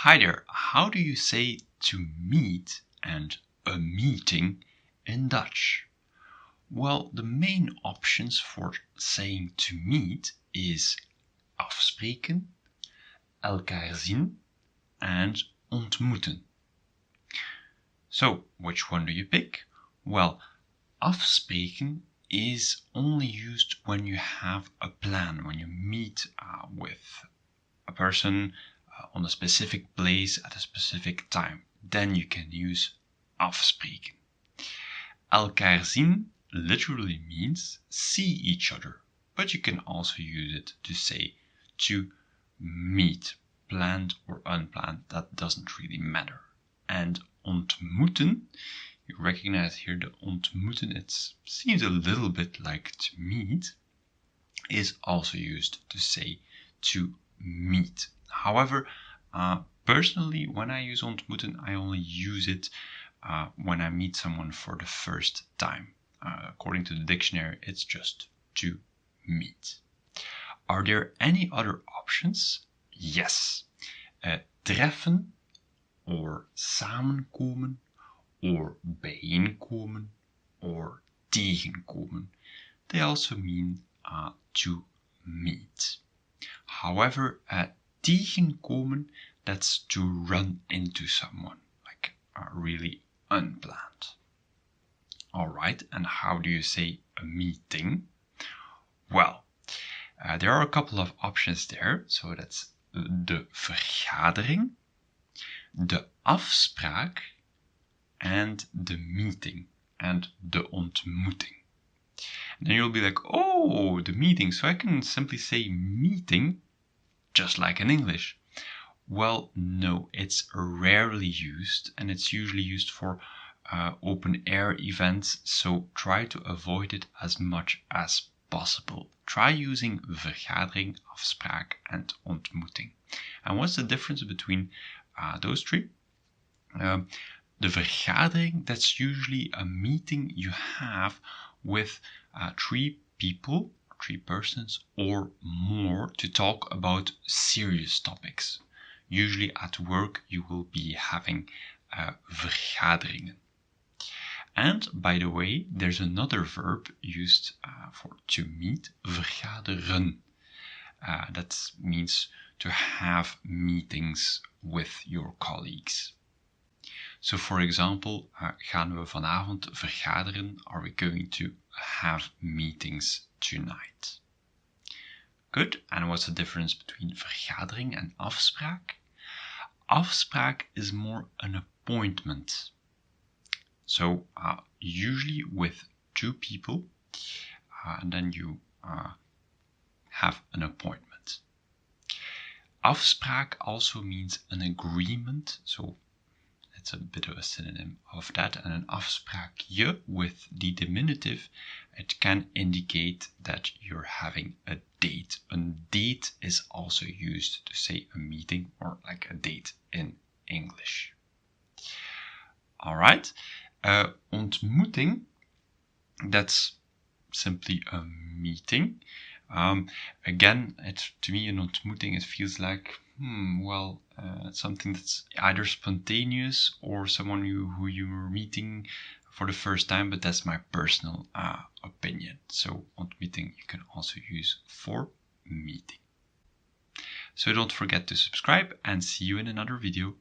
Hi there, how do you say to meet and a meeting in Dutch? Well, the main options for saying to meet is afspreken, elkaar zien, and ontmoeten. So, which one do you pick? Well, afspreken is only used when you have a plan, when you meet with a person on a specific place at a specific time. Then you can use afspreken. Elkaar zien literally means see each other, but you can also use it to say to meet, planned or unplanned, that doesn't really matter. And ontmoeten, you recognize here the ontmoeten, it seems a little bit like to meet, is also used to say to meet. However, personally, when I use ontmoeten, I only use it when I meet someone for the first time. According to the dictionary, it's just to meet. Are there any other options? Yes. Treffen, or samenkomen, or bijeenkomen, or tegenkomen. They also mean to meet. However, tegenkomen, that's to run into someone, like really unplanned. All right, and how do you say a meeting? Well, there are a couple of options there. So that's de vergadering, de afspraak, and de meeting, and de ontmoeting. And then you'll be like, oh, the meeting. So I can simply say meeting, just like in English. Well, no, it's rarely used, and it's usually used for open air events, so try to avoid it as much as possible. Try using vergadering, afspraak, and ontmoeting. And what's the difference between those three? The vergadering, that's usually a meeting you have with three people, three persons or more to talk about serious topics. Usually at work you will be having vergaderingen. And by the way, there's another verb used for to meet, vergaderen. That means to have meetings with your colleagues. So for example, gaan we vanavond vergaderen? Are we going to have meetings tonight? Good. And what's the difference between vergadering and afspraak? Afspraak is more an appointment. So usually with two people, and then you have an appointment. Afspraak also means an agreement. So it's a bit of a synonym of that. And an afspraakje with the diminutive, it can indicate that you're having a date. A date is also used to say a meeting or like a date in English. All right. Ontmoeting, that's simply a meeting. Again, to me, an ontmoeting, it feels like, something that's either spontaneous or someone who you're meeting for the first time, but that's my personal opinion. So ontmoeting you can also use for meeting. So don't forget to subscribe and see you in another video.